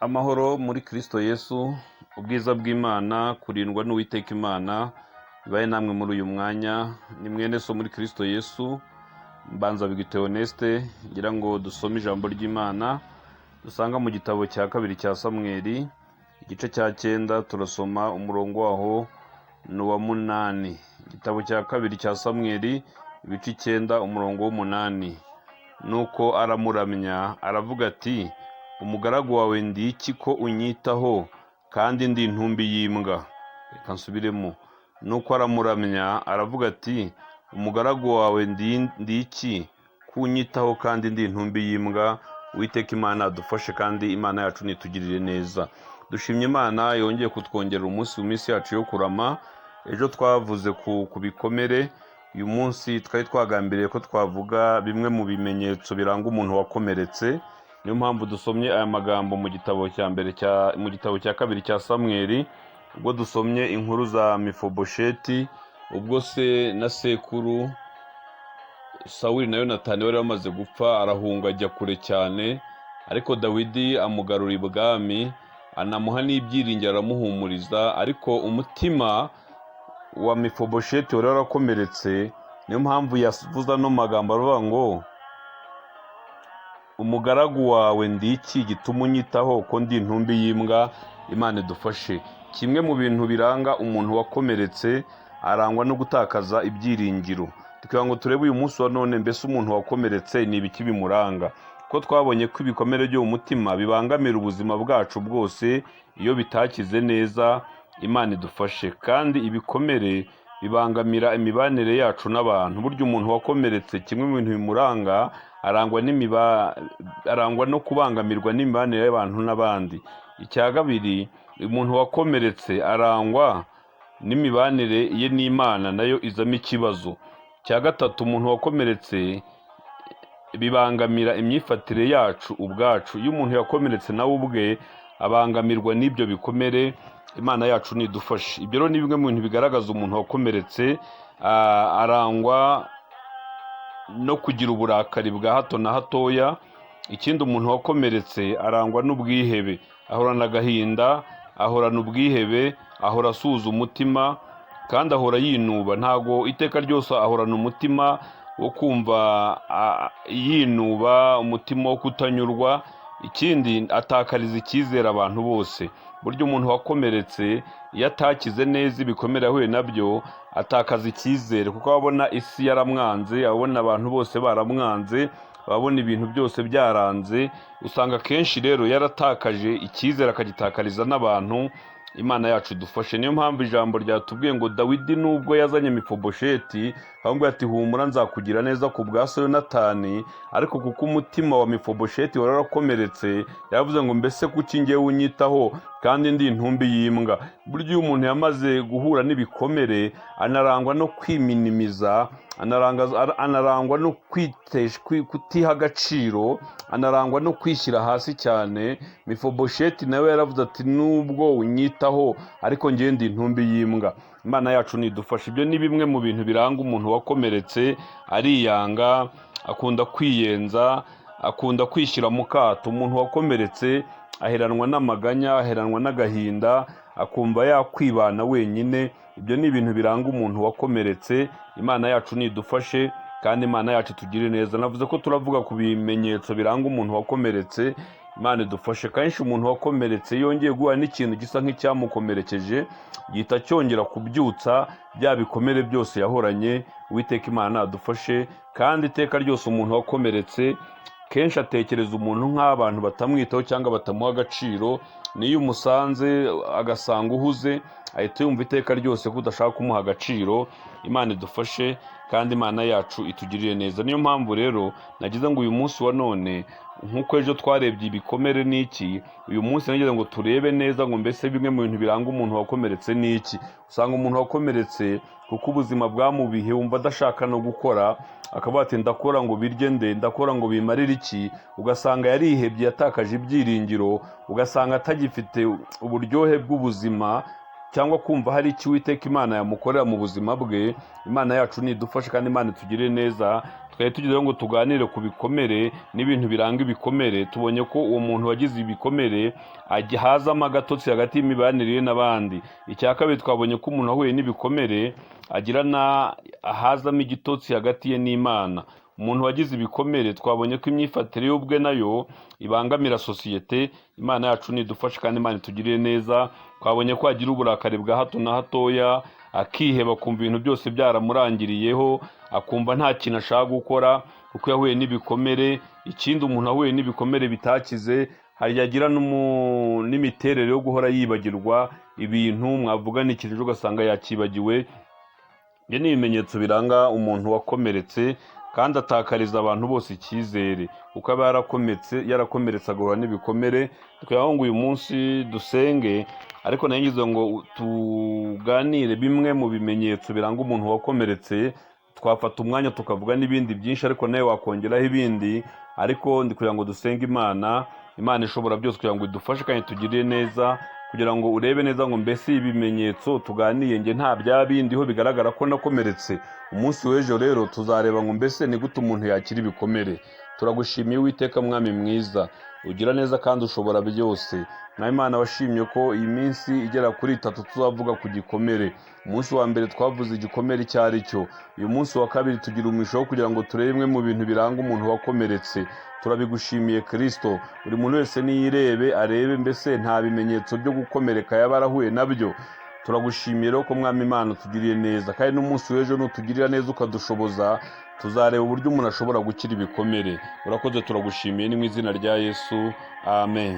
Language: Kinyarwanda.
Amahoro muri Kristo Yesu, ubwiza bw'Imana, kurindwa n'Uwiteka Imana, bibaye namwe muri uyu mwanya. Ni mwene so muri Kristo Yesu, Mbanza Theoneste, ngira ngo dusome ijambo ry'Imana, dusanga mu gitabo cya kabiri cya Samweli, igice cya 9, turasoma umurongo waho n'uwa 8. Igitabo cya kabiri cya Samweli, ibice 9, umurongo w'8. Nuko aramuramya, aravuga ati: umugaragu wawe ndi iki ko unyitaho, kandi ndi intumbi y'imbwa? Reka nsubiremo. Nuko aramuramya, aravuga ati: umugaragu wawe ndi iki ko unyitaho, kandi ndi intumbi y'imbwa? Uwiteka Imana adufashe, kandi Imana yacu nitugirire neza. Dushimye Imana yongeye kutwongerera umunsi mu minsi yacu yo kurama. Ejo twavuze ku bikomere. Uyu munsi twari twagambiriye ko twavuga bimwe mu bimenyetso biranga umuntu wakomeretse. Niyo mpamvu dusomye aya magambo mu gitabo cya kabiri cya Samweli, ubwo dusomye inkuru za Mifobosheti, ubwo se na sekuru Sawuli na Yonatani bari bamaze gupfa, arahunga ajya kure cyane, ariko Dawidi amugarura ibwami, anamuha n'ibyiringiro, aramuhumuriza. Ariko umutima wa Mifobosheti wari warakomeretse. Niyo mpamvu yavuze ano magambo avuga ngo: umugaragu wawe ndi iki gituma unyitaho, ko ndi intumbi y'imbwa? Imana idufashe. Kimwe mu bintu biranga umuntu wakomeretse, arangwa no gutakaza ibyiringiro. Tukivuga ngo turebe uyu munsi wa none, mbese umuntu wakomeretse ni ibiki bimuranga? Ko twabonye ko ibikomere byo mu mutima bibangamira ubuzima bwacu bwose iyo bitakize neza. Imana idufashe. Kandi ibikomere bibangamira imibanire yacu n'abantu. Burya umuntu wakomeretse, kimwe mu bintu bimuranga, arangwa no kubangamirwa n'imibanire y'abantu n'abandi. Icya kabiri, umuntu wakomeretse arangwa n'imibanire ye n'Imana, nayo izamo ikibazo. Icya gatatu, umuntu wakomeretse bibangamira imyifatire yacu ubwacu. Iyo umuntu yakomeretse nawe ubwe abangamirwa n'ibyo bikomere. Imana yacu nidufashe. Ibyo rero ni bimwe mu bintu bigaragaza umuntu wakomeretse. Arangwa no kugira uburakari bwa hato na hatoya. Ikindi, umuntu wakomeretse arangwa n'ubwihebe, ahorana agahinda, ahorana ubwihebe, ahora asuhuza umutima, kandi ahora yinuba. Ntago iteka ryose ahorana umutima wo kumva yinuba, umutima wo kutanyurwa. Ikindi, atakariza icyizere abantu bose. Burya umuntu wakomeretse iyo atakize neza ibikomere yahuye nabyo, atakaza icyizere, kuko abona isi yaramwanze, abona abantu bose baramwanze, abona ibintu byose byaranze. Usanga kenshi rero yaratakaje icyizere, akagitakariza n'abantu. Imana yacu dufashe. Niyo mpamvu ijambo ryatubwiye ngo Dawidi nubwo yazanye Mifobosheti, ahubwo ati: humura, nzakugira neza ku bwa so Yonatani. Ariko kuko umutima wa Mifobosheti wari warakomeretse, yavuze ngo: mbese kuki ngewe unyitaho, kandi ndi intumbi y'imbwa? Burya iyo umuntu yamaze guhura n'ibikomere, anarangwa no kwiminimiza, anarangwa no kutiha agaciro, anarangwa no kwishyira hasi cyane. Mifobosheti nawe yaravuze ati: nubwo unyitaho, ariko ngewe ndi intumbi y'imbwa. Imana yacu nidufashe. Ibyo ni bimwe mu bintu biranga umuntu wakomeretse. Ariyanga, akunda kwiyenza, akunda kwishyira mu kato. Umuntu wakomeretse aheranwa n'amaganya, aheranwa n'agahinda, akumva yakwibana wenyine. Ibyo ni ibintu biranga umuntu wakomeretse. Imana yacu nidufashe, kandi Imana yacu tugire neza. Navuze ko turavuga ku bimenyetso biranga umuntu wakomeretse. Imana idufashe. Kenshi umuntu wakomeretse yongeye guhura n'ikintu gisa nk'icyamukomerekeje, gihita cyongera kubyutsa bya bikomere byose yahoranye. Uwiteka Imana adufashe. Kandi iteka ryose umuntu wakomeretse kenshi atekereza umuntu nk'abantu batamwitaho cyangwa batamuha agaciro. Niyo umusanze agasanga uhuze, ahita yumva iteka ryose ko udashaka kumuha agaciro. Imana idufashe, kandi Imana yacu itugirire neza. Niyo mpamvu rero nagize ngo uyu munsi wa none, nk'uko ejo twarebye ibikomere n'iki, uyu munsi nagize ngo turebe neza ngo mbese bimwe mu bintu biranga umuntu wakomeretse n'iki. Usanga umuntu wakomeretse kuko ubuzima bwamubihe, wumva adashaka no gukora, akavuga ati: ndakora ngo birye nde, ndakora ngo bimarire iki? Ugasanga yarihebye, yatakaje ibyiringiro, ugasanga atagifite uburyohe bw'ubuzima, cyangwa kumva hari icyo Uwiteka Imana yamukorera mu buzima bwe. Imana yacu nidufashe, kandi Imana itugirire neza. twari tugezeho ngo tuganire ku bikomere n'ibintu biranga ibikomere. Tubonye ko uwo muntu wagize ibikomere hazamo agatotsi hagati y'imibanire ye n'abandi. Icya kabiri twabonye ko umuntu wahuye n'ibikomere hazamo igitotsi hagati ye n'Imana. Umuntu wagize ibikomere twabonye ko imyifatire y'ubwe nayo ibangamira sosiyete. Imana yacu nidufashe kandi Imana itugirire neza. Twabonye ko agira uburakari bwa hato na hatoya, akiheba, akumva ibintu byose byaramurangiriyeho, akumva nta kintu ashaka gukora kuko yahuye n'ibikomere. Ikindi, umuntu ahuye n'ibikomere bitakize yagira n'imiterere yo guhora yibagirwa ibintu mwavugana ikintu ugasanga yakibagiwe. Ibyo ni ibimenyetso biranga umuntu wakomeretse kandi atakariza abantu bose icyizere kuko aba yarakomeretse agahura n'ibikomere. Twavuga ngo uyu munsi dusenge, ariko nagize ngo tuganire bimwe mu bimenyetso biranga umuntu wakomeretse. Twafata umwanya tukavuga n'ibindi byinshi, ariko nawe wakongeraho ibindi. Ariko ndi kugira ngo dusenge Imana ishobora byose kugira ngo idufashe kandi tugirire neza, kugira ngo urebe neza ngo mbese ibimenyetso tuganiye nge nta bya bindiho bigaragara ko nakomeretse. Umunsi w'ejo rero tuzareba ngo mbese ni gute umuntu yakira ibikomere. Turagushimiye Uwiteka Mwami mwiza, ugira neza kandi ushobora byose. Na Imana washimye ko iyi minsi igera kuri 3 tuzavuga ku gikomere. Umunsi wa mbere twavuze igikomere icyo ari cyo. Uyu munsi wa kabiri tugira umugisha wo kugira ngo turebe bimwe mu bintu biranga umuntu wakomeretse. Turabigushimiye Kristo. Buri muntu wese niyirebe arebe mbese nta bimenyetso byo gukomereka yaba arahuye nabyo. Turagushimiye rero ko Mwami Imana utugiriye neza, kandi n'umunsi w'ejo nutugirira neza ukadushoboza, tuzareba uburyo umuntu ashobora gukira ibikomere. Urakoze, turagushimiye ni mu izina rya Yesu, amen.